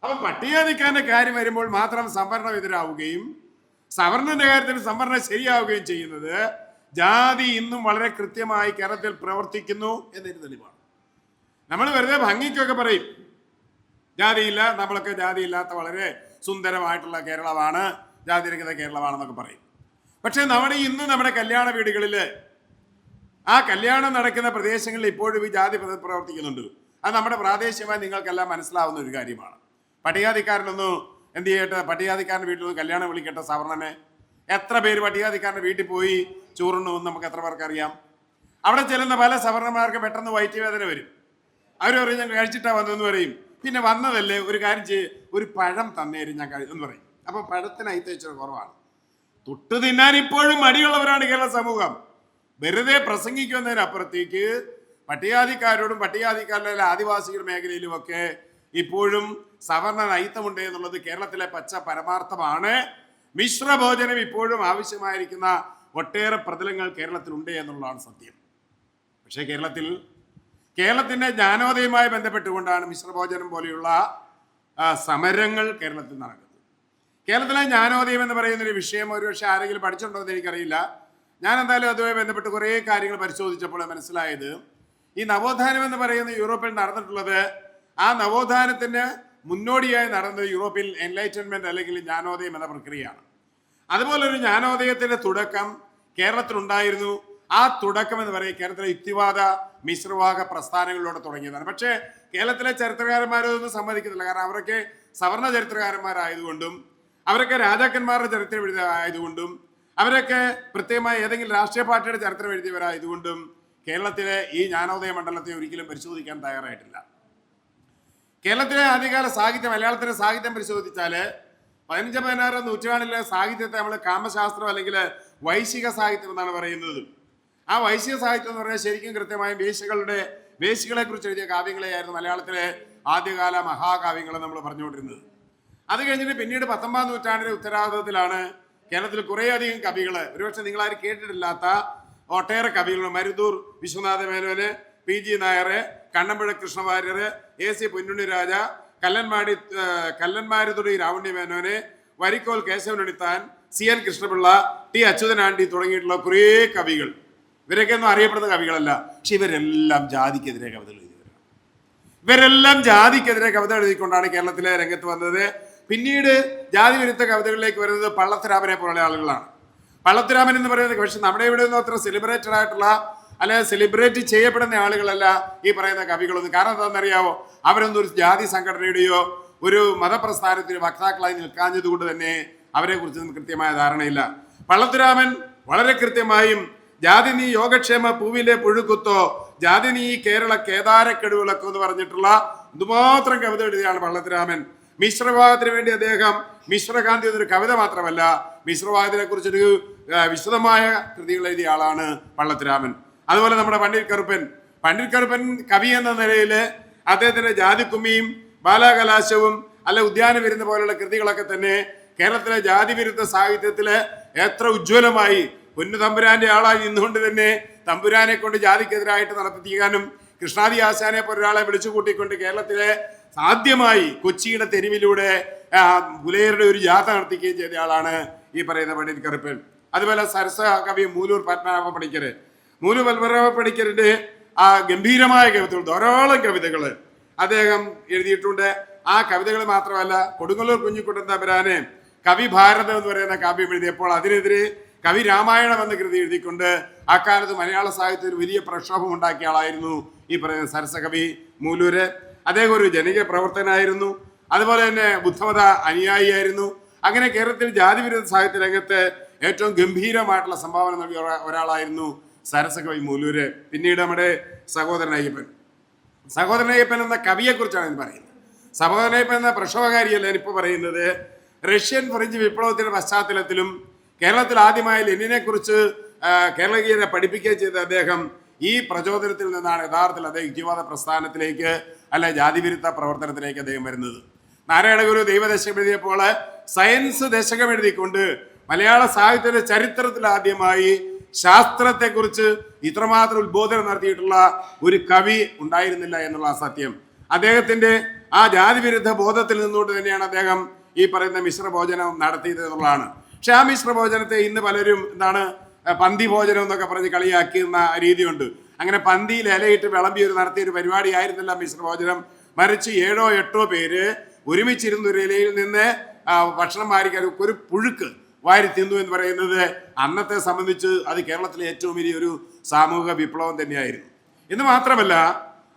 അപ്പൊ പട്ടികജാതിക്കാരന്റെ കാര്യം വരുമ്പോൾ മാത്രം സംവരണം എതിരാവുകയും സവർണന്റെ കാര്യത്തിൽ സംവരണം ശരിയാവുകയും ചെയ്യുന്നത് ജാതി ഇന്നും വളരെ കൃത്യമായി കേരളത്തിൽ പ്രവർത്തിക്കുന്നു എന്നൊരു തെളിവാണ്. നമ്മൾ വെറുതെ ഭംഗിക്കൊക്കെ പറയും ജാതിയില്ല, നമ്മളൊക്കെ ജാതിയില്ലാത്ത വളരെ സുന്ദരമായിട്ടുള്ള കേരളമാണ്, ജാതിരഹിത കേരളമാണെന്നൊക്കെ പറയും. പക്ഷെ നമ്മുടെ കല്യാണ വീടുകളിൽ ആ കല്യാണം നടക്കുന്ന പ്രദേശങ്ങളിൽ ഇപ്പോഴും ഈ ജാതി പ്രവർത്തിക്കുന്നുണ്ട്. അത് നമ്മുടെ പ്രാദേശികമായി നിങ്ങൾക്കെല്ലാം മനസ്സിലാവുന്ന ഒരു കാര്യമാണ്. പട്ടികജാതിക്കാരനൊന്നും എന്ത് ചെയ്യട്ടെ, പട്ടികജാതിക്കാരൻ്റെ വീട്ടിൽ നിന്ന് കല്യാണം വിളിക്കട്ടെ സവർണനെ. എത്ര പേര് പട്ടികജാതിക്കാരൻ്റെ വീട്ടിൽ പോയി ചോറുണ്ടെന്ന് നമുക്ക് എത്ര പേർക്ക് അറിയാം? അവിടെ ചെല്ലുന്ന പല സവർണന്മാർക്ക് പെട്ടെന്ന് വയറ്റുവേദന വരും. അവർ പറയും ഞാൻ കഴിച്ചിട്ടാ വന്നതെന്ന് പറയും. പിന്നെ വന്നതല്ലേ, ഒരു കാര്യം ഒരു പഴം തന്നേരും ഞാൻ എന്ന് പറയും. അപ്പൊ പഴത്തിന് അയത്തേച്ചത് കുറവാണ്. തൊട്ട് തിന്നാൻ ഇപ്പോഴും മടിയുള്ളവരാണ് കേരള സമൂഹം. വെറുതെ പ്രസംഗിക്കുന്നതിനപ്പുറത്തേക്ക് പട്ടികജാതിക്കാരോടും പട്ടികജാതിക്കാരുടെ ആദിവാസികളുടെ മേഖലയിലുമൊക്കെ ഇപ്പോഴും സവർണ നയിത്തമുണ്ട് എന്നുള്ളത് കേരളത്തിലെ പച്ച പരമാർത്ഥമാണ്. മിശ്രഭോജനം ഇപ്പോഴും ആവശ്യമായിരിക്കുന്ന ഒട്ടേറെ പ്രതലങ്ങൾ കേരളത്തിലുണ്ട് എന്നുള്ളതാണ് സത്യം. പക്ഷേ കേരളത്തിന്റെ ജ്ഞാനോദയവുമായി ബന്ധപ്പെട്ടുകൊണ്ടാണ് മിശ്രഭോജനം പോലെയുള്ള സമരങ്ങൾ കേരളത്തിൽ നടക്കുന്നത്. കേരളത്തിലെ ജ്ഞാനോദയം എന്ന് പറയുന്നൊരു വിഷയം ഒരുപക്ഷെ ആരെങ്കിലും പഠിച്ചിട്ടുണ്ടോ എന്ന് എനിക്കറിയില്ല. ഞാൻ എന്തായാലും അതുമായി ബന്ധപ്പെട്ട് കുറേ കാര്യങ്ങൾ പരിശോധിച്ചപ്പോൾ മനസ്സിലായത്, ഈ നവോത്ഥാനം എന്ന് പറയുന്ന യൂറോപ്പിൽ നടന്നിട്ടുള്ളത്, ആ നവോത്ഥാനത്തിന് മുന്നോടിയായി നടന്നത് യൂറോപ്പിൽ എൻലൈറ്റൻമെന്റ് അല്ലെങ്കിൽ ജ്ഞാനോദയം എന്ന പ്രക്രിയയാണ്. അതുപോലെ ഒരു ജ്ഞാനോദയത്തിന്റെ തുടക്കം കേരളത്തിലുണ്ടായിരുന്നു. ആ തുടക്കം എന്ന് പറയുന്നത് കേരളത്തിലെ യുക്തിവാദ മിശ്രവാദ പ്രസ്ഥാനങ്ങളിലൂടെ തുടങ്ങിയതാണ്. പക്ഷേ കേരളത്തിലെ ചരിത്രകാരന്മാരൊന്നും സമ്മതിക്കുന്നില്ല. കാരണം അവരൊക്കെ സവർണ ചരിത്രകാരന്മാരായതുകൊണ്ടും അവരൊക്കെ രാജാക്കന്മാരുടെ ചരിത്രം എഴുതിയതായതുകൊണ്ടും അവരൊക്കെ പ്രത്യേകമായി ഏതെങ്കിലും രാഷ്ട്രീയ പാർട്ടിയുടെ ചരിത്രം എഴുതിയവരായതുകൊണ്ടും കേരളത്തിലെ ഈ ജ്ഞാനോദയ മണ്ഡലത്തെ ഒരിക്കലും പരിശോധിക്കാൻ തയ്യാറായിട്ടില്ല. കേരളത്തിലെ ആദ്യകാല സാഹിത്യം, മലയാളത്തിലെ സാഹിത്യം പരിശോധിച്ചാല് 15-16 നൂറ്റാണ്ടിലെ സാഹിത്യത്തെ നമ്മൾ കാമശാസ്ത്രം അല്ലെങ്കിൽ വൈശിക സാഹിത്യം എന്നാണ് പറയുന്നത്. ആ വൈശിക സാഹിത്യം എന്ന് പറഞ്ഞാൽ ശരിക്കും കൃത്യമായും വേശികളെ കുറിച്ച് എഴുതിയ കാവ്യങ്ങളെയായിരുന്നു മലയാളത്തിലെ ആദ്യകാല മഹാകാവ്യങ്ങൾ നമ്മൾ പറഞ്ഞുകൊണ്ടിരുന്നത്. അത് കഴിഞ്ഞിട്ട് പിന്നീട് 19-ാം നൂറ്റാണ്ടിന്റെ ഉത്തരാർദ്ധത്തിലാണ് കേരളത്തിൽ കുറേയധികം കവികള്, ഒരുപക്ഷെ നിങ്ങളാരും കേട്ടിട്ടില്ലാത്ത ഒട്ടേറെ കവികൾ, മരുതൂർ വിശ്വനാഥ മേനോന്, PG നായർ, കണ്ണമ്പുഴ കൃഷ്ണവാര്യർ, AC പൊന്നുണ്ണിരാജ, കല്ലന്മാരുതുടി രാവണ്യ മേനോന്, വരിക്കോൽ കേശവനുണിത്താൻ, CN കൃഷ്ണപിള്ള, T അച്യുതനാണ്ടി തുടങ്ങിയിട്ടുള്ള കുറേ കവികൾ. ഇവരൊക്കെ ഒന്നും അറിയപ്പെടുന്ന കവികളല്ല. പക്ഷെ ഇവരെല്ലാം ജാതിക്കെതിരെ കവിതകൾ എഴുതിയവരാണ്. ഇവരെല്ലാം ജാതിക്കെതിരെ കവിത എഴുതിക്കൊണ്ടാണ് കേരളത്തിലെ രംഗത്ത് വന്നത്. പിന്നീട് ജാതി വിരുദ്ധ കവിതകളിലേക്ക് വരുന്നത് പള്ളത്തുരാമനെ പോലുള്ള ആളുകളാണ്. പള്ളത്തുരാമൻ എന്ന് പറയുന്നത് പക്ഷെ നമ്മുടെ ഇവിടെ ഒന്നും അത്ര സെലിബ്രേറ്റഡ് ആയിട്ടുള്ള അല്ലെങ്കിൽ സെലിബ്രേറ്റ് ചെയ്യപ്പെടുന്ന ആളുകളല്ല ഈ പറയുന്ന കവികളൊന്നും. കാരണം എന്താണെന്നറിയാവോ? അവരൊന്നും ഒരു ജാതി സംഘടനയുടെയോ ഒരു മതപ്രസ്ഥാനത്തിൻ്റെ വക്താക്കളായി നിൽക്കാഞ്ഞത് കൊണ്ട് തന്നെ അവരെ കുറിച്ച് കൃത്യമായ ധാരണയില്ല. പള്ളത്തുരാമൻ വളരെ കൃത്യമായും ജാതി നീ യോഗക്ഷേമ പൂവിലെ പുഴുക്കുത്തോ, ജാതി നീ കേരള കേദാരക്കെടുവിളക്കോ എന്ന് പറഞ്ഞിട്ടുള്ള ഇതുമാത്രം കവിത എഴുതിയാണ് പള്ളത്തുരാമൻ. മിശ്രവാദത്തിന് വേണ്ടി അദ്ദേഹം മിശ്രകാന്തി എന്നൊരു കവിത മാത്രമല്ല, മിശ്രവാദത്തിനെ കുറിച്ചൊരു വിശദമായ കൃതികൾ എഴുതിയ ആളാണ് പള്ളത്തുരാമൻ. അതുപോലെ നമ്മുടെ പണ്ഡിറ്റ് കറുപ്പൻ കവി എന്ന നിലയിൽ അദ്ദേഹത്തിന്റെ ജാതിക്കുമ്മിയും ബാലാകലാശവും അല്ല ഉദ്യാന വിരുന്ന് പോലുള്ള കൃതികളൊക്കെ തന്നെ കേരളത്തിലെ ജാതി വിരുദ്ധ സാഹിത്യത്തില് എത്ര ഉജ്ജ്വലമായി പൊന്നു തമ്പുരാന്റെ ആളായി നിന്നുകൊണ്ട് തന്നെ തമ്പുരാനെ കൊണ്ട് ജാതിക്കെതിരായിട്ട് നടത്തിക്കാനും കൃഷ്ണാദി ആശാനെ പോലൊരാളെ വിളിച്ചു കൂട്ടിക്കൊണ്ട് കേരളത്തിലെ ആദ്യമായി കൊച്ചിയുടെ തെരുവിലൂടെ പുലയരുടെ ഒരു ജാഥ നടത്തിക്കുകയും ചെയ്ത ആളാണ് ഈ പറയുന്ന പണ്ഡിറ്റ് കറുപ്പൻ. അതുപോലെ സരസ കവി മൂലൂർ പത്മനാഭ പണിക്കറിന്റെ ആ ഗംഭീരമായ കവിതകൾ, ധാരാളം കവിതകൾ അദ്ദേഹം എഴുതിയിട്ടുണ്ട്. ആ കവിതകൾ മാത്രമല്ല, കൊടുങ്ങല്ലൂർ കുഞ്ഞിക്കുട്ടൻ തമ്പുരാന് കവി ഭാരതം എന്ന് പറയുന്ന കാവ്യം എഴുതിയപ്പോൾ അതിനെതിരെ കവി രാമായണം എന്ന കൃതി എഴുതിക്കൊണ്ട് അക്കാലത്ത് മലയാള സാഹിത്യത്തിൽ വലിയ പ്രക്ഷോഭം ഉണ്ടാക്കിയ ആളായിരുന്നു ഈ പറയുന്ന സരസകവി മൂലൂര്. അദ്ദേഹം ഒരു ജനകീയ പ്രവർത്തനായിരുന്നു. അതുപോലെ തന്നെ ബുദ്ധമത അനുയായിയായിരുന്നു. അങ്ങനെ കേരളത്തിൽ ജാതി വിരുദ്ധ സാഹിത്യ രംഗത്ത് ഏറ്റവും ഗംഭീരമായിട്ടുള്ള സംഭാവന നൽകിയ ഒരാളായിരുന്നു സരസകവി മൂലൂര്. പിന്നീട് നമ്മുടെ സഹോദരൻ അയ്യപ്പൻ എന്ന കവിയെ കുറിച്ചാണ് ഞാൻ പറയുന്നത്. സഹോദരൻ അയ്യപ്പൻ എന്ന പ്രക്ഷോഭകാരിയല്ല ഞാനിപ്പോൾ പറയുന്നത്. റഷ്യൻ ഫ്രഞ്ച് വിപ്ലവത്തിന്റെ പശ്ചാത്തലത്തിലും കേരളത്തിൽ ആദ്യമായി ലെനിനെ കുറിച്ച് കേരളീയരെ പഠിപ്പിക്കുകയും ചെയ്ത അദ്ദേഹം ഈ പ്രചോദനത്തിൽ നിന്നാണ് യഥാർത്ഥത്തിൽ അദ്ദേഹം യുക്തിവാദ പ്രസ്ഥാനത്തിലേക്ക് അല്ല ജാതിവിരുദ്ധ പ്രവർത്തനത്തിലേക്ക് അദ്ദേഹം വരുന്നത്. നാരായണഗുരു ദൈവദശകം എഴുതിയപ്പോൾ സയൻസ് ദശകം എഴുതിക്കൊണ്ട് മലയാള സാഹിത്യത്തിന്റെ ചരിത്രത്തിൽ ആദ്യമായി ശാസ്ത്രത്തെക്കുറിച്ച് ഇത്രമാത്രം ഉത്ബോധനം നടത്തിയിട്ടുള്ള ഒരു കവി ഉണ്ടായിരുന്നില്ല എന്നുള്ള സത്യം. അദ്ദേഹത്തിന്റെ ആ ജാതി വിരുദ്ധ ബോധത്തിൽ നിന്നുകൊണ്ട് തന്നെയാണ് അദ്ദേഹം ഈ പറയുന്ന മിശ്രഭോജനം നടത്തിയത് എന്നുള്ളതാണ്. പക്ഷെ ആ മിശ്രഭോജനത്തെ ഇന്ന് പലരും എന്താണ് പന്തി ഭോജനം എന്നൊക്കെ പറഞ്ഞ് കളിയാക്കുന്ന രീതിയുണ്ട്. അങ്ങനെ പന്തിയിൽ ഇലയിട്ട് വിളമ്പി നടത്തിയ ഒരു പരിപാടി ആയിരുന്നില്ല മിശ്രഭോജനം. മറിച്ച് 7 or 8 പേര് ഒരുമിച്ചിരുന്ന ഒരു ഇലയിൽ നിന്ന് ഭക്ഷണം വാരിക്കാൻ ഒരു പുഴുക്ക് വാരി തിന്നു എന്ന് പറയുന്നത് അന്നത്തെ സംബന്ധിച്ച് അത് കേരളത്തിലെ ഏറ്റവും വലിയൊരു സാമൂഹിക വിപ്ലവം തന്നെയായിരുന്നു. എന്ന് മാത്രമല്ല,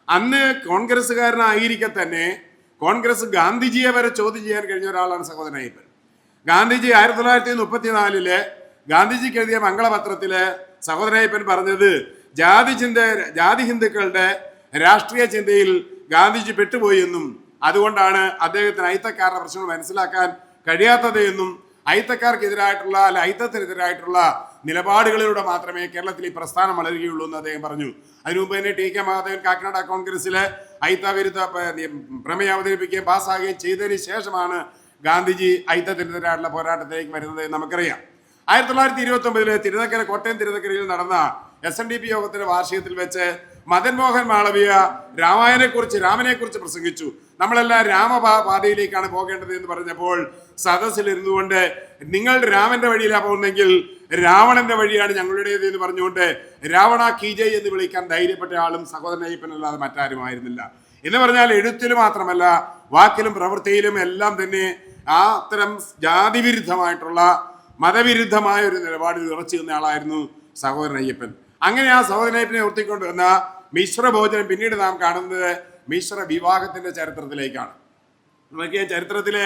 അന്ന് കോൺഗ്രസ്സുകാരനായിരിക്കെ തന്നെ കോൺഗ്രസ് ഗാന്ധിജിയെ വരെ ചോദ്യം ചെയ്യാൻ കഴിഞ്ഞ ഒരാളാണ് സഹോദരൻ അയ്യപ്പൻ. ഗാന്ധിജി 1934 ഗാന്ധിജിക്ക് എഴുതിയ മംഗളപത്രത്തില് സഹോദരൻ അയ്യപ്പൻ പറഞ്ഞത് ജാതി ഹിന്ദുക്കളുടെ രാഷ്ട്രീയ ചിന്തയിൽ ഗാന്ധിജി പെട്ടുപോയി എന്നും അതുകൊണ്ടാണ് അദ്ദേഹത്തിന് അയിത്തക്കാരുടെ പ്രശ്നങ്ങൾ മനസ്സിലാക്കാൻ കഴിയാത്തത് എന്നും അയിത്തക്കാർക്കെതിരായിട്ടുള്ള അല്ല അയിത്തത്തിനെതിരായിട്ടുള്ള നിലപാടുകളിലൂടെ മാത്രമേ കേരളത്തിൽ ഈ പ്രസ്ഥാനം വളരുകയുള്ളൂ എന്ന് അദ്ദേഹം പറഞ്ഞു. അതിനുമുമ്പ് തന്നെ ടി കെ മഹാദേവൻ കാക്കനാട് കോൺഗ്രസിലെ അയിത്ത വിരുദ്ധ പ്രമേയം അവതരിപ്പിക്കുകയും പാസ്സാകുകയും ചെയ്തതിന് ശേഷമാണ് ഗാന്ധിജി അയിത്തത്തിനെതിരായിട്ടുള്ള പോരാട്ടത്തിലേക്ക് വരുന്നത് നമുക്കറിയാം. 1929 കോട്ടയം തിരുനക്കരയിൽ നടന്ന SNDP യോഗത്തിന്റെ വാർഷികത്തിൽ വെച്ച് മദൻ മോഹൻ മാളവ്യ രാമനെ കുറിച്ച് പ്രസംഗിച്ചു. നമ്മളെല്ലാം രാമപാതയിലേക്കാണ് പോകേണ്ടത് എന്ന് പറഞ്ഞപ്പോൾ സദസ്സിൽ ഇരുന്നുകൊണ്ട് നിങ്ങൾ രാമന്റെ വഴിയിലാണ് പോകുന്നെങ്കിൽ രാവണന്റെ വഴിയാണ് ഞങ്ങളുടേത് എന്ന് പറഞ്ഞുകൊണ്ട് രാവണ കീജയ് എന്ന് വിളിക്കാൻ ധൈര്യപ്പെട്ട ആളും സഹോദരൻ അയ്യപ്പനല്ലാതെ മറ്റാരുമായിരുന്നില്ല. എന്ന് പറഞ്ഞാൽ എഴുത്തിലും മാത്രമല്ല വാക്കിലും പ്രവൃത്തിയിലും എല്ലാം തന്നെ ആ അത്തരം ജാതിവിരുദ്ധമായിട്ടുള്ള മതവിരുദ്ധമായ ഒരു നിലപാടിൽ ഉറച്ചു നിന്ന ആളായിരുന്നു സഹോദരൻ അയ്യപ്പൻ. അങ്ങനെ ആ സഹോദരൻ അയ്യപ്പനെ ഉയർത്തിക്കൊണ്ട് വന്ന മിശ്രഭോജനം പിന്നീട് നാം കാണുന്നത് മിശ്ര വിവാഹത്തിന്റെ ചരിത്രത്തിലേക്കാണ്. നോക്കിയ ചരിത്രത്തിലെ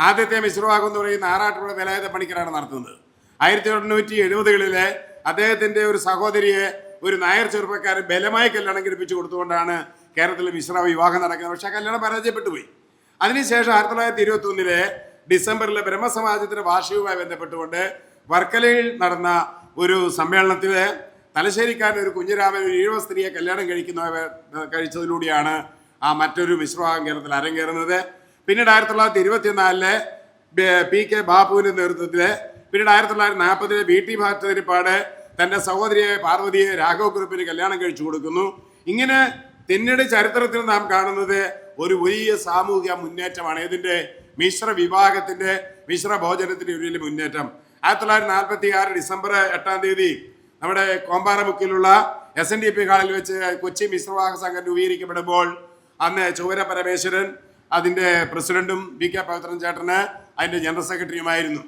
ആദ്യത്തെ മിശ്രവിവാഹം എന്ന് പറയുന്ന ആറാട്ടുപുഴ വേലായുധ പണിക്കരാണ് നടത്തുന്നത്. 1870 അദ്ദേഹത്തിന്റെ ഒരു സഹോദരിയെ ഒരു നായർ ചെറുപ്പക്കാരൻ ബലമായി കല്യാണം കഴിപ്പിച്ചു കൊടുത്തുകൊണ്ടാണ് കേരളത്തിൽ മിശ്ര വിവാഹം നടക്കുന്നത്. പക്ഷെ കല്യാണം പരാജയപ്പെട്ടു പോയി. അതിനുശേഷം 1921 ഡിസംബറിലെ ബ്രഹ്മസമാജത്തിന്റെ വാർഷികവുമായി ബന്ധപ്പെട്ടുകൊണ്ട് വർക്കലയിൽ നടന്ന ഒരു സമ്മേളനത്തിൽ തലശ്ശേരിക്കാരൻ ഒരു കുഞ്ഞിരാമൻ ഒരു ഈഴവ സ്ത്രീയെ കല്യാണം കഴിച്ചതിലൂടെയാണ് ആ മറ്റൊരു മിശ്രവിവാഹം കേരളത്തിൽ അരങ്ങേറുന്നത്. പിന്നീട് 1924 PK ബാബുവിന്റെ നേതൃത്വത്തിൽ, പിന്നീട് 1940 VT ഭട്ടതിരിപ്പാട് തന്റെ സഹോദരിയെ പാർവതിയെ രാഘവ കുറുപ്പിന് കല്യാണം കഴിച്ചു കൊടുക്കുന്നു. ഇങ്ങനെ പിന്നീട് ചരിത്രത്തിൽ നാം കാണുന്നത് ഒരു വലിയ സാമൂഹിക മുന്നേറ്റമാണ്. ഇതിന്റെ മിശ്ര വിഭാഗത്തിന്റെ മിശ്ര ഭോജനത്തിന്റെ ഒരു വലിയ മുന്നേറ്റം. 1946 ഡിസംബർ 8 നമ്മുടെ കോമ്പാറമുക്കിലുള്ള SNDP ഹാളിൽ വെച്ച് കൊച്ചി മിശ്രവിവാഹ സംഘം രൂപീകരിക്കപ്പെടുമ്പോൾ അന്ന് ചൊവ്വര പരമേശ്വരൻ അതിന്റെ പ്രസിഡന്റും VK പവിത്രൻ ചേട്ടന് അതിന്റെ ജനറൽ സെക്രട്ടറിയുമായിരുന്നു.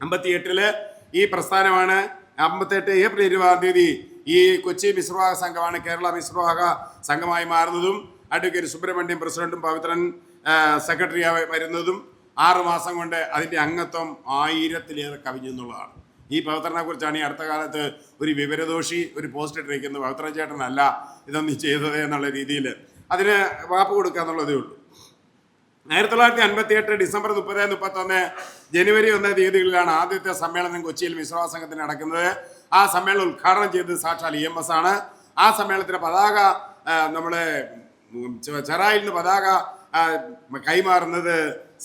58 ഈ പ്രസ്ഥാനമാണ് 58 ഏപ്രിൽ 20 ഈ കൊച്ചി മിശ്രവിവാഹ സംഘമാണ് കേരള മിശ്രവിവാഹ സംഘമായി മാറുന്നതും അഡ്വക്കേറ്റ് സുബ്രഹ്മണ്യം പ്രസിഡന്റും പവിത്രൻ സെക്രട്ടറിയായി വരുന്നതും 6 മാസം കൊണ്ട് അതിന്റെ അംഗത്വം 1000-ലേറെ കവിഞ്ഞു എന്നുള്ളതാണ്. ഈ പവിത്രനെ കുറിച്ചാണ് ഈ അടുത്ത കാലത്ത് ഒരു വിവരദോഷി ഒരു പോസ്റ്റ് ഇട്ടിരിക്കുന്നത്. പവിത്രൻ ചേട്ടനല്ല ഇതൊന്നും ചെയ്തത് എന്നുള്ള രീതിയിൽ അതിന് വാപ്പ് കൊടുക്കുക എന്നുള്ളതേ ഉള്ളൂ. 1958 ഡിസംബർ 30, 31, ജനുവരി 1 ആദ്യത്തെ സമ്മേളനം കൊച്ചിയിൽ മിശ്രവിവാഹ സംഘത്തിന് നടക്കുന്നത്. ആ സമ്മേളനം ഉദ്ഘാടനം ചെയ്തത് സാക്ഷാൽ EMS ആണ്. ആ സമ്മേളനത്തിന്റെ പതാക നമ്മളെ ചെറായിൽ നിന്ന് പതാക കൈമാറുന്നത്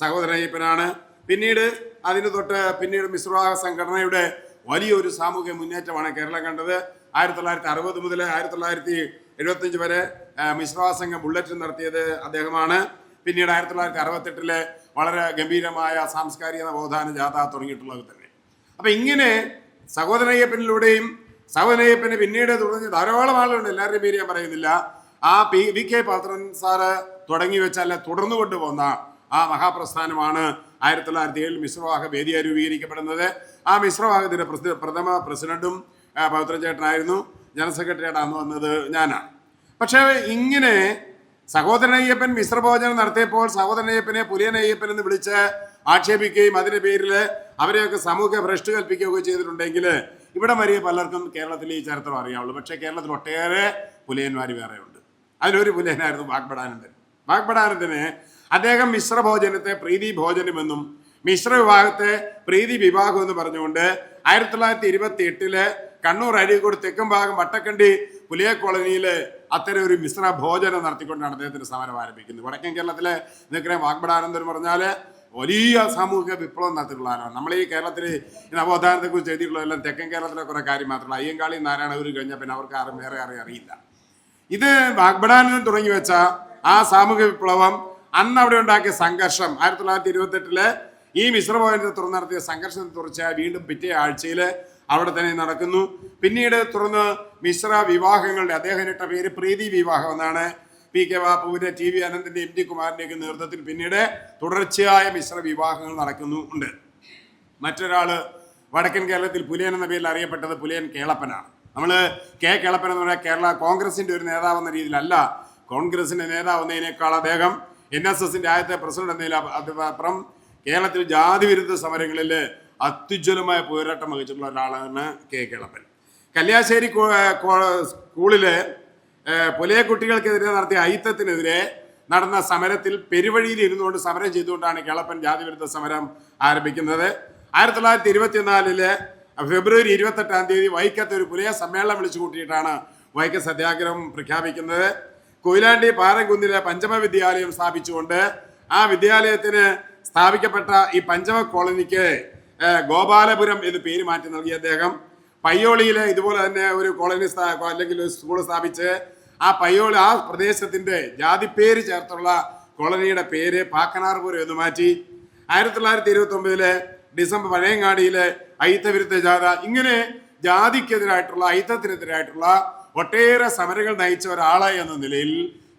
സഹോദരൻ അയ്യപ്പനാണ്. പിന്നീട് അതിന് തൊട്ട് പിന്നീട് മിശ്രവിവാഹ സംഘടനയുടെ വലിയൊരു സാമൂഹിക മുന്നേറ്റമാണ് കേരളം കണ്ടത്. 1960 മുതൽ 1975 വരെ മിശ്രവിവാഹ സംഘം ബുള്ളറ്റിൻ നടത്തിയത് അദ്ദേഹമാണ്. പിന്നീട് 1968 വളരെ ഗംഭീരമായ സാംസ്കാരിക നവോത്ഥാന ജാഥ തുടങ്ങിയിട്ടുള്ളത് തന്നെ. അപ്പൊ ഇങ്ങനെ സഹോദരൻ അയ്യപ്പനിലൂടെയും സഹോദരൻ അയ്യപ്പന് പിന്നീട് തുടങ്ങി ധാരാളം ആളുകളുണ്ട്, എല്ലാവരുടെയും പേര് ഞാൻ പറയുന്നില്ല. ആ VK പവിത്രൻ സാറ് തുടങ്ങി വെച്ചാൽ തുടർന്നു കൊണ്ടുപോകുന്ന ആ മഹാപ്രസ്ഥാനമാണ് 1907 മിശ്രവിവാഹ വേദിയായി രൂപീകരിക്കപ്പെടുന്നത്. ആ മിശ്രവിവാഹത്തിന്റെ പ്രഥമ പ്രസിഡന്റും പവിത്രൻ ചേട്ടനായിരുന്നു. ജനറൽ സെക്രട്ടറിയായിട്ട് അന്ന് വന്നത് ഞാനാണ്. പക്ഷേ ഇങ്ങനെ സഹോദരൻ അയ്യപ്പൻ മിശ്രഭോജനം നടത്തിയപ്പോൾ സഹോദരൻ അയ്യപ്പനെ പുലിയൻ അയ്യപ്പൻ എന്ന് വിളിച്ച് ആക്ഷേപിക്കുകയും അതിന്റെ പേരിൽ അവരെയൊക്കെ സമൂഹ ഭ്രഷ്ട് കൽപ്പിക്കുകയൊക്കെ ചെയ്തിട്ടുണ്ടെങ്കിൽ ഇവിടെ വരെ പലർക്കും കേരളത്തിൽ ഈ ചരിത്രം അറിയാവുള്ളൂ. പക്ഷേ കേരളത്തിൽ ഒട്ടേറെ പുലിയന്മാർ വേറെ ഉണ്ട്. അതിലൊരു പുലിയനായിരുന്നു വാഗ്ബടാനന്ദൻ. വാഗ്ബടാനന്ദന് അദ്ദേഹം മിശ്രഭോജനത്തെ പ്രീതി ഭോജനമെന്നും മിശ്ര വിവാഹത്തെ പ്രീതി വിവാഹം എന്ന് പറഞ്ഞുകൊണ്ട് 1928 കണ്ണൂർ അരീക്കോട് തെക്കും ഭാഗം വട്ടക്കണ്ടി പുലിയ കോളനിയിൽ അത്തരം ഒരു മിശ്ര ഭോജനം നടത്തിക്കൊണ്ടാണ് അദ്ദേഹത്തിന്റെ സമരം ആരംഭിക്കുന്നത്. വടക്കൻ കേരളത്തിലെ നിൽക്കുന്ന വാഗ്ബടാനന്ദൻ പറഞ്ഞാൽ വലിയ സാമൂഹിക വിപ്ലവം നടത്തിയിട്ടുള്ള ആരാണ്. നമ്മൾ ഈ കേരളത്തിൽ നവോത്ഥാനത്തെ കുറിച്ച് എഴുതിയിട്ടുള്ളതെല്ലാം തെക്കൻ കേരളത്തിലെ കുറെ കാര്യം മാത്രമല്ല. അയ്യങ്കാളി നാരായണഗുരു കഴിഞ്ഞാൽ പിന്നെ അവർക്ക് ആരും വേറെ അറിയില്ല. ഇത് വാഗ്ബടാനന്ദൻ തുടങ്ങി വെച്ച ആ സാമൂഹിക വിപ്ലവം അന്ന് അവിടെ ഉണ്ടാക്കിയ സംഘർഷം 1928 ഈ മിശ്രഭോജനത്തെ തുറന്ന് നടത്തിയ സംഘർഷത്തെ കുറിച്ച് വീണ്ടും പിറ്റേ ആഴ്ചയിൽ അവിടെ തന്നെ നടക്കുന്നു. പിന്നീട് തുടർന്ന് മിശ്ര വിവാഹങ്ങളുടെ അദ്ദേഹം ഇട്ട പേര് പ്രീതി വിവാഹം എന്നാണ്. പി കെ ബാപ്പുവിന്റെ ടി വി അനന്തന്റെ എം ടി കുമാറിന്റെയൊക്കെ നേതൃത്വത്തിൽ പിന്നീട് തുടർച്ചയായ മിശ്ര വിവാഹങ്ങൾ നടക്കുന്നുണ്ട്. മറ്റൊരാള് വടക്കൻ കേരളത്തിൽ പുലിയൻ എന്ന പേരിൽ അറിയപ്പെട്ടത് പുലിയൻ കേളപ്പനാണ്. നമ്മൾ കെ കേളപ്പൻ എന്ന് പറഞ്ഞാൽ കേരള കോൺഗ്രസിന്റെ ഒരു നേതാവ് എന്ന രീതിയിലല്ല, കോൺഗ്രസിന്റെ നേതാവ് എന്നതിനേക്കാൾ അദ്ദേഹം NSSന്റെ ആദ്യത്തെ പ്രസിഡന്റ് എന്നതിലപ്പുറം കേരളത്തിൽ ജാതി വിരുദ്ധ സമരങ്ങളിൽ അത്യുജ്വലമായ പോരാട്ടം വഹിച്ചിട്ടുള്ള ഒരാളാണ് കെ കേളപ്പൻ. കല്യാശ്ശേരി സ്കൂളില് പുലയ കുട്ടികൾക്കെതിരെ നടത്തിയ അയിത്തത്തിനെതിരെ നടന്ന സമരത്തിൽ പെരുവഴിയിൽ ഇരുന്നുകൊണ്ട് സമരം ചെയ്തുകൊണ്ടാണ് കേളപ്പൻ ജാതി വിരുദ്ധ സമരം ആരംഭിക്കുന്നത്. 1924 ഫെബ്രുവരി 28 വൈക്കത്ത് ഒരു പുലയ സമ്മേളനം വിളിച്ചു കൂട്ടിയിട്ടാണ് വൈക്കം സത്യാഗ്രഹം പ്രഖ്യാപിക്കുന്നത്. കൊയിലാണ്ടി പാറൻകുന്നിലെ പഞ്ചമ വിദ്യാലയം സ്ഥാപിച്ചുകൊണ്ട് ആ വിദ്യാലയത്തിന് സ്ഥാപിക്കപ്പെട്ട ഈ പഞ്ചമ കോളനിക്ക് ഗോപാലപുരം എന്ന് പേര് മാറ്റി നൽകിയ അദ്ദേഹം പയ്യോളിയിലെ ഇതുപോലെ തന്നെ ഒരു കോളനി അല്ലെങ്കിൽ ഒരു സ്കൂൾ സ്ഥാപിച്ച് ആ പ്രദേശത്തിന്റെ ജാതിപ്പേര് ചേർത്തുള്ള കോളനിയുടെ പേര് പാക്കനാർപുരം എന്ന് മാറ്റി. 1929 ഡിസംബർ പഴയങ്ങാടിയിലെ അയിത്തവിരുദ്ധ ജാഥ, ഇങ്ങനെ ജാതിക്കെതിരായിട്ടുള്ള അയിത്തത്തിനെതിരായിട്ടുള്ള ഒട്ടേറെ സമരങ്ങൾ നയിച്ച ഒരാളെ എന്ന നിലയിൽ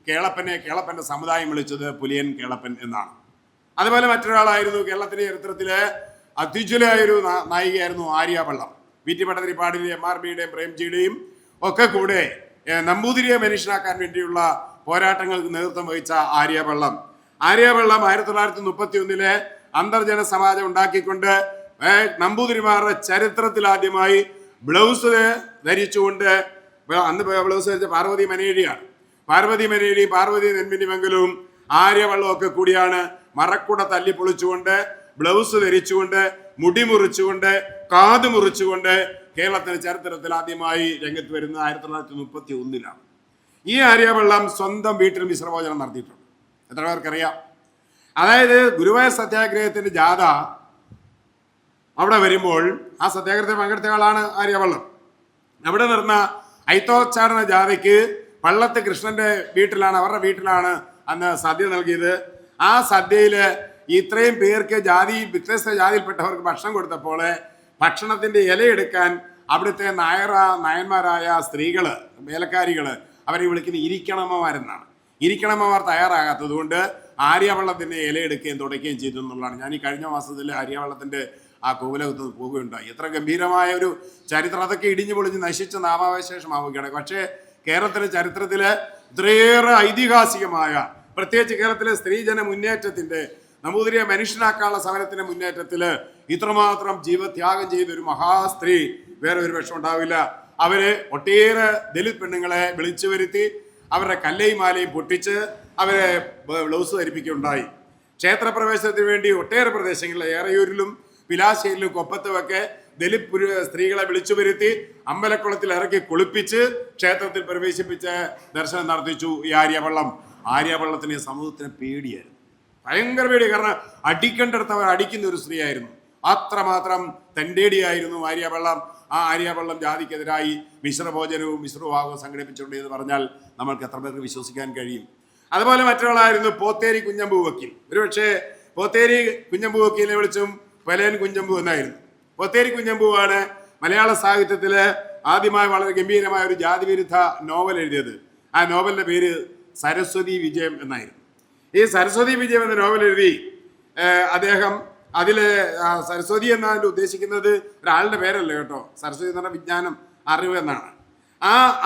കേളപ്പന്റെ സമുദായം വിളിച്ചത് പുലിയൻ കേളപ്പൻ എന്നാണ്. അതുപോലെ മറ്റൊരാളായിരുന്നു കേരളത്തിന്റെ ചരിത്രത്തിലെ അത്യുജ്വലമായൊരു നായികയായിരുന്നു ആര്യാവള്ളം. വി.ടി. ഭട്ടതിരിപ്പാടിന്റെയും MRBയുടെയും പ്രേംജിയുടെയും ഒക്കെ കൂടെ നമ്പൂതിരിയെ മനുഷ്യനാക്കാൻ വേണ്ടിയുള്ള പോരാട്ടങ്ങൾക്ക് നേതൃത്വം വഹിച്ച ആര്യാവള്ളം 1931 അന്തർജന സമാജം ഉണ്ടാക്കിക്കൊണ്ട് നമ്പൂതിരിമാരുടെ ചരിത്രത്തിൽ ആദ്യമായി ബ്ലൗസ് ധരിച്ചുകൊണ്ട്, അന്ന് ബ്ലൗസ് ധരിച്ച പാർവതി മനേഴിയാണ്. പാർവതി നെന്മിനിമംഗലവും ആര്യവള്ളവും ഒക്കെ കൂടിയാണ് മറക്കുട തല്ലി പൊളിച്ചുകൊണ്ട്, ബ്ലൗസ് ധരിച്ചുകൊണ്ട്, മുടി മുറിച്ചുകൊണ്ട്, കാത് മുറിച്ചുകൊണ്ട് കേരളത്തിന്റെ ചരിത്രത്തിൽ ആദ്യമായി രംഗത്ത് വരുന്നത് 1931 ഈ ആര്യവള്ളം സ്വന്തം വീട്ടിൽ മിശ്രഭോജനം നടത്തിയിട്ടുണ്ട്. എത്ര പേർക്കറിയാം? അതായത് ഗുരുവായൂർ സത്യാഗ്രഹത്തിന്റെ ജാഥ അവിടെ വരുമ്പോൾ ആ സത്യാഗ്രഹത്തിൽ പങ്കെടുത്ത ആളാണ് ആര്യവള്ളം. അവിടെ നടന്ന ഐത്തോച്ചാടന ജാഥയ്ക്ക് പള്ളത്ത് കൃഷ്ണന്റെ വീട്ടിലാണ്, അവരുടെ വീട്ടിലാണ് അന്ന് സദ്യ നൽകിയത്. ആ സദ്യയില് ഇത്രയും പേർക്ക് വ്യത്യസ്ത ജാതിയിൽപ്പെട്ടവർക്ക് ഭക്ഷണം കൊടുത്തപ്പോൾ ഭക്ഷണത്തിന്റെ ഇലയെടുക്കാൻ അവിടുത്തെ നായന്മാരായ സ്ത്രീകള്, വേലക്കാരികള്, അവരെ വിളിക്കുന്ന ഇരിക്കണമ്മമാരെന്നാണ്. ഇരിക്കണമ്മമാർ തയ്യാറാകാത്തത് കൊണ്ട് ആര്യവള്ളത്തിന്റെ ഇലയെടുക്കുകയും തുടയ്ക്കുകയും ചെയ്തു എന്നുള്ളതാണ്. ഞാൻ ഈ കഴിഞ്ഞ മാസത്തിൽ ആര്യവള്ളത്തിന്റെ ആ കോവിലകത്ത് പോവുകയുണ്ടായി. എത്ര ഗംഭീരമായ ഒരു ചരിത്രം! അതൊക്കെ ഇടിഞ്ഞു പൊളിഞ്ഞ് നശിച്ച നാമാവശേഷമാവുകയാണ്. പക്ഷേ കേരളത്തിലെ ചരിത്രത്തില് ഇത്രയേറെ ഐതിഹാസികമായ, പ്രത്യേകിച്ച് കേരളത്തിലെ സ്ത്രീജന മുന്നേറ്റത്തിന്റെ, നമ്പൂതിരിയെ മനുഷ്യനാക്കാനുള്ള സമരത്തിന്റെ മുന്നേറ്റത്തില് ഇത്രമാത്രം ജീവത്യാഗം ചെയ്ത ഒരു മഹാസ്ത്രീ വേറെ ഒരു പക്ഷം ഉണ്ടാവില്ല. അവര് ഒട്ടേറെ ദലിത് പെണ്ണുങ്ങളെ വിളിച്ചു വരുത്തി അവരുടെ കല്ലയും മാലയും പൊട്ടിച്ച് അവരെ ബ്ലൗസ് ധരിപ്പിക്കുകയുണ്ടായി. ക്ഷേത്രപ്രവേശനത്തിന് വേണ്ടി ഒട്ടേറെ പ്രദേശങ്ങളിലെ ഏറയൂരിലും പിലാശ്ശേരിയിലും കൊപ്പത്തുമൊക്കെ ദലിത് സ്ത്രീകളെ വിളിച്ചു വരുത്തി അമ്പലക്കുളത്തിൽ ഇറക്കി കുളിപ്പിച്ച് ക്ഷേത്രത്തിൽ പ്രവേശിപ്പിച്ച് ദർശനം നടത്തിച്ചു ഈ ആര്യവള്ളത്തിന് സമൂഹത്തിന് പേടിയായിരുന്നു, ഭയങ്കര പേടി. കാരണം അടിക്കേണ്ടടുത്തവർ അടിക്കുന്ന ഒരു സ്ത്രീയായിരുന്നു. അത്രമാത്രം തൻ്റെടിയായിരുന്നു ആര്യവള്ളം. ആ ആര്യവള്ളം ജാതിക്കെതിരായി മിശ്രഭോജനവും മിശ്രവിവാഹവും സംഘടിപ്പിച്ചിട്ടുണ്ട് എന്ന് പറഞ്ഞാൽ നമ്മൾക്ക് എത്ര പേർക്ക് വിശ്വസിക്കാൻ കഴിയും? അതുപോലെ മറ്റൊരാളായിരുന്നു പോത്തേരി കുഞ്ഞമ്പൂ വക്കീൽ. ഒരുപക്ഷെ പോത്തേരി കുഞ്ഞമ്പൂ വക്കീലിനെ വിളിച്ചും പലയൻ കുഞ്ഞമ്പൂ എന്നായിരുന്നു. പോത്തേരി കുഞ്ഞമ്പൂവാണ് മലയാള സാഹിത്യത്തില് ആദ്യമായി വളരെ ഗംഭീരമായ ഒരു ജാതി വിരുദ്ധ നോവൽ എഴുതിയത്. ആ നോവലിന്റെ പേര് സരസ്വതി വിജയം എന്നായിരുന്നു. ഈ സരസ്വതി വിജയം എന്ന നോവൽ എഴുതി അദ്ദേഹം അതില് സരസ്വതി എന്നതിൽ ഉദ്ദേശിക്കുന്നത് ഒരാളുടെ പേരല്ല കേട്ടോ. സരസ്വതി എന്ന് പറഞ്ഞാൽ വിജ്ഞാനം, അറിവ് എന്നാണ്.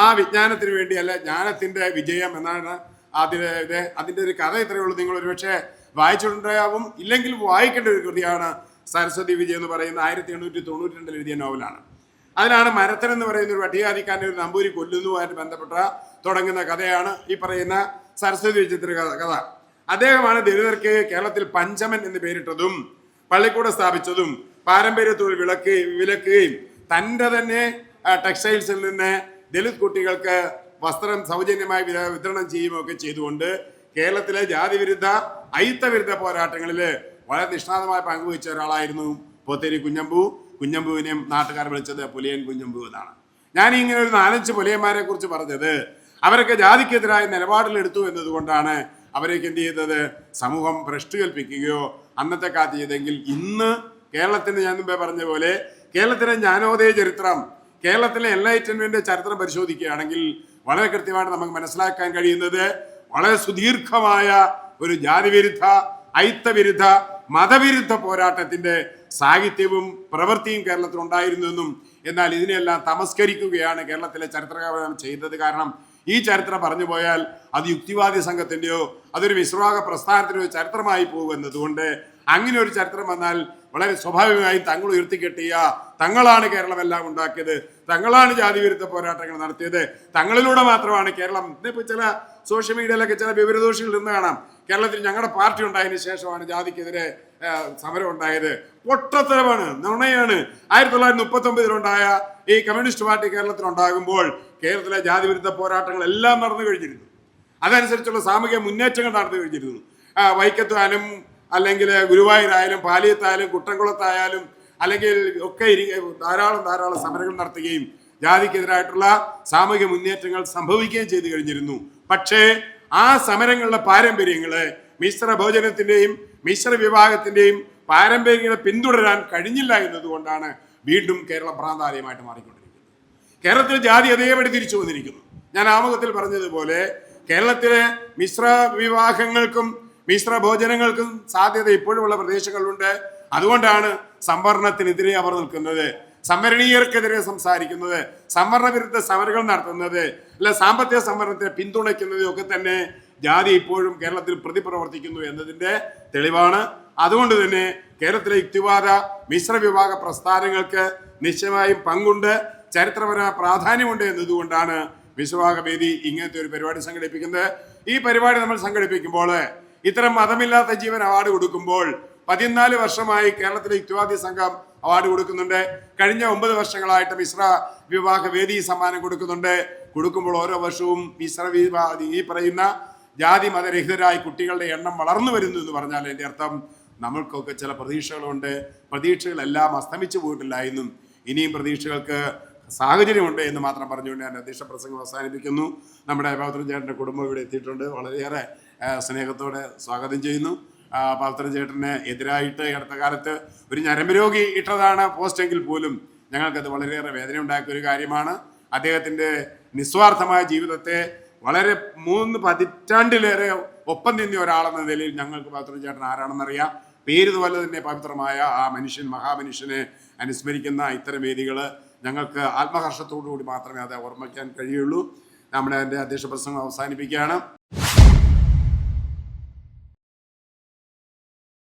ആ വിജ്ഞാനത്തിന് വേണ്ടി, അല്ല ജ്ഞാനത്തിന്റെ വിജയം എന്നാണ് അതിന്റെ ഒരു കഥ. ഇത്രയേ ഉള്ളൂ. നിങ്ങൾ ഒരുപക്ഷെ വായിച്ചിട്ടുണ്ടാവും, ഇല്ലെങ്കിൽ വായിക്കേണ്ട ഒരു കൃതിയാണ് സരസ്വതി വിജയം എന്ന് പറയുന്ന 1892 എഴുതിയ നോവലാണ്. അതിനാണ് മരത്തൻ എന്ന് പറയുന്ന ഒരു പട്ടികജാതിക്കാരനെ ഒരു നമ്പൂരി കൊല്ലുന്നതുമായിട്ട് ബന്ധപ്പെട്ട തുടങ്ങുന്ന കഥയാണ് ഈ പറയുന്ന സരസ്വതി വിജയത്തിന്റെ കഥ. അദ്ദേഹമാണ് ദലിതർക്ക് കേരളത്തിൽ പഞ്ചമൻ എന്ന് പേരിട്ടതും പള്ളിക്കൂടം സ്ഥാപിച്ചതും പാരമ്പര്യ തൊഴിൽ വിലക്കുകയും തൻ്റെ തന്നെ ടെക്സ്റ്റൈൽസിൽ നിന്ന് ദലിത് കുട്ടികൾക്ക് വസ്ത്രം സൗജന്യമായി വിതരണം ചെയ്യുകയൊക്കെ ചെയ്തുകൊണ്ട് കേരളത്തിലെ ജാതിവിരുദ്ധ അയിത്തവിരുദ്ധ പോരാട്ടങ്ങളിൽ വളരെ നിഷ്ണാതമായി പങ്കുവഹിച്ച ഒരാളായിരുന്നു പോത്തേരി കുഞ്ഞമ്പൂവിനെയും നാട്ടുകാർ വിളിച്ചത് പുലിയൻ കുഞ്ഞമ്പൂ എന്നാണ്. ഞാൻ ഇങ്ങനെ ഒരു 4-5 പുലിയന്മാരെ കുറിച്ച് പറഞ്ഞത് അവരൊക്കെ ജാതിക്കെതിരായ നിലപാടിലെടുത്തു എന്നതുകൊണ്ടാണ് അവരേക്ക് എന്ത് ചെയ്തത്? സമൂഹം ഭ്രഷ്ട് കൽപ്പിക്കുകയോ അന്നത്തെ കാലത്ത് ചെയ്തെങ്കിൽ ഇന്ന് കേരളത്തിന് ഞാൻ മുമ്പേ പറഞ്ഞ പോലെ കേരളത്തിലെ ജ്ഞാനോദയ ചരിത്രം, കേരളത്തിലെ എൻലൈറ്റൻമെന്റ് ചരിത്രം പരിശോധിക്കുകയാണെങ്കിൽ വളരെ കൃത്യമായിട്ട് നമുക്ക് മനസ്സിലാക്കാൻ കഴിയുന്നത് വളരെ സുദീർഘമായ ഒരു ജാതിവിരുദ്ധ, ഐത്തവിരുദ്ധ, മതവിരുദ്ധ പോരാട്ടത്തിന്റെ സാഹിത്യവും പ്രവൃത്തിയും കേരളത്തിൽ ഉണ്ടായിരുന്നെന്നും എന്നാൽ ഇതിനെല്ലാം തമസ്കരിക്കുകയാണ് കേരളത്തിലെ ചരിത്രകാരൻ ചെയ്തത്. കാരണം ഈ ചരിത്രം പറഞ്ഞു പോയാൽ അത് യുക്തിവാദി സംഘത്തിന്റെയോ അതൊരു വിശ്വാസ പ്രസ്ഥാനത്തിന്റെയോ ചരിത്രമായി പോകുന്നതുകൊണ്ട് അങ്ങനെ ഒരു ചരിത്രം വന്നാൽ വളരെ സ്വാഭാവികമായും തങ്ങൾ ഉയർത്തിക്കെട്ടിയ, തങ്ങളാണ് കേരളമെല്ലാം ഉണ്ടാക്കിയത്, തങ്ങളാണ് ജാതി വിരുദ്ധ പോരാട്ടങ്ങൾ നടത്തിയത്, തങ്ങളിലൂടെ മാത്രമാണ് കേരളം. ഇന്നിപ്പോൾ ചില സോഷ്യൽ മീഡിയയിലൊക്കെ ചില വിവരദോഷികൾ നിന്ന് കാണാം, കേരളത്തിൽ ഞങ്ങളുടെ പാർട്ടി ഉണ്ടായതിനു ശേഷമാണ് ജാതിക്കെതിരെ സമരം ഉണ്ടായത്. പൊട്ടത്തരമാണ്, നുണയാണ്. 1939 ഈ കമ്മ്യൂണിസ്റ്റ് പാർട്ടി കേരളത്തിൽ ഉണ്ടാകുമ്പോൾ കേരളത്തിലെ ജാതി വിരുദ്ധ പോരാട്ടങ്ങൾ എല്ലാം നടന്നു കഴിഞ്ഞിരുന്നു. അതനുസരിച്ചുള്ള സാമൂഹിക മുന്നേറ്റങ്ങൾ നടന്നു കഴിഞ്ഞിരുന്നു. വൈക്കത്തായാലും അല്ലെങ്കിൽ ഗുരുവായൂരായാലും പാലിയത്തായാലും കുട്ടംകുളത്തായാലും അല്ലെങ്കിൽ ഒക്കെ ധാരാളം സമരങ്ങൾ നടത്തുകയും ജാതിക്കെതിരായിട്ടുള്ള സാമൂഹിക മുന്നേറ്റങ്ങൾ സംഭവിക്കുകയും ചെയ്തു കഴിഞ്ഞിരുന്നു. പക്ഷേ ആ സമരങ്ങളുടെ പാരമ്പര്യങ്ങള് മിശ്ര ഭോജനത്തിന്റെയും മിശ്ര വിഭാഗത്തിന്റെയും പാരമ്പര്യങ്ങളെ പിന്തുടരാൻ കഴിഞ്ഞില്ല എന്നതുകൊണ്ടാണ് വീണ്ടും കേരളം ഭ്രാന്താലയമായിട്ട് മാറിക്കൊണ്ടിരിക്കുന്നത്. കേരളത്തിൽ ജാതി അതേപടി തിരിച്ചു വന്നിരിക്കുന്നു. ഞാൻ ആമുഖത്തിൽ പറഞ്ഞതുപോലെ കേരളത്തിലെ മിശ്ര വിവാഹങ്ങൾക്കും മിശ്ര ഭോജനങ്ങൾക്കും സാധ്യത ഇപ്പോഴുമുള്ള പ്രദേശങ്ങളുണ്ട്. അതുകൊണ്ടാണ് സംവരണത്തിനെതിരെ അവർ നിൽക്കുന്നത്, സംവരണീയർക്കെതിരെ സംസാരിക്കുന്നത്, സംവരണ വിരുദ്ധ സമരങ്ങൾ നടത്തുന്നത്, അല്ല സാമ്പത്തിക സംവരണത്തെ പിന്തുണയ്ക്കുന്നത് ഒക്കെ തന്നെ ജാതി ഇപ്പോഴും കേരളത്തിൽ പ്രതിപ്രവർത്തിക്കുന്നു എന്നതിന്റെ തെളിവാണ്. അതുകൊണ്ട് തന്നെ കേരളത്തിലെ യുക്തിവാദ മിശ്ര വിഭാഗ പ്രസ്ഥാനങ്ങൾക്ക് നിശ്ചയമായും പങ്കുണ്ട്, ചരിത്രപരമായ പ്രാധാന്യമുണ്ട് എന്നതുകൊണ്ടാണ് വിശ്വഭാഗവേദി ഇങ്ങനത്തെ ഒരു പരിപാടി സംഘടിപ്പിക്കുന്നത്. ഈ പരിപാടി നമ്മൾ സംഘടിപ്പിക്കുമ്പോൾ ഇത്തരം മതമില്ലാത്ത ജീവൻ അവാർഡ് കൊടുക്കുമ്പോൾ 14 വർഷമായി കേരളത്തിലെ യുക്തിവാദി സംഘം അവാർഡ് കൊടുക്കുന്നുണ്ട്. കഴിഞ്ഞ 9 വർഷങ്ങളായിട്ട് മിശ്ര വിവാഹ വേദി സമ്മാനം കൊടുക്കുന്നുണ്ട്. കൊടുക്കുമ്പോൾ ഓരോ വർഷവും മിശ്ര ഈ പറയുന്ന ജാതി മതരഹിതരായ കുട്ടികളുടെ എണ്ണം വളർന്നു വരുന്നു എന്ന് പറഞ്ഞാൽ എൻ്റെ അർത്ഥം നമ്മൾക്കൊക്കെ ചില പ്രതീക്ഷകളുണ്ട്. പ്രതീക്ഷകളെല്ലാം അസ്തമിച്ചു പോയിട്ടില്ല എന്നും ഇനിയും പ്രതീക്ഷകൾക്ക് സാഹചര്യമുണ്ട് എന്ന് മാത്രം പറഞ്ഞുകൊണ്ട് ഞാൻ അധ്യക്ഷ പ്രസംഗം അവസാനിപ്പിക്കുന്നു. നമ്മുടെ പവിത്രൻ ചേട്ടൻ്റെ കുടുംബം ഇവിടെ എത്തിയിട്ടുണ്ട്. വളരെയേറെ സ്നേഹത്തോടെ സ്വാഗതം ചെയ്യുന്നു. പവിത്രൻ ചേട്ടന് എതിരായിട്ട് അടുത്ത കാലത്ത് ഒരു ഞരമ്പ് രോഗി ഇട്ടതാണ് പോസ്റ്റെങ്കിൽ പോലും ഞങ്ങൾക്കത് വളരെയേറെ വേദന ഉണ്ടാക്കിയ ഒരു കാര്യമാണ്. അദ്ദേഹത്തിൻ്റെ നിസ്വാർത്ഥമായ ജീവിതത്തെ വളരെ 3 പതിറ്റാണ്ടിലേറെ ഒപ്പം നിന്ന ഒരാളെന്ന നിലയിൽ ഞങ്ങൾക്ക് പവിത്രൻ ചേട്ടൻ ആരാണെന്നറിയാം. പേരുപോലെ തന്നെ പവിത്രമായ ആ മനുഷ്യൻ, മഹാമനുഷ്യനെ അനുസ്മരിക്കുന്ന ഇത്തരം വേദികൾ ഞങ്ങൾക്ക് ആത്മഹർഷത്തോടു കൂടി മാത്രമേ അത് ഓർമ്മിക്കാൻ കഴിയുള്ളൂ. നമ്മുടെ അധ്യക്ഷ പ്രസംഗം അവസാനിപ്പിക്കുകയാണ്.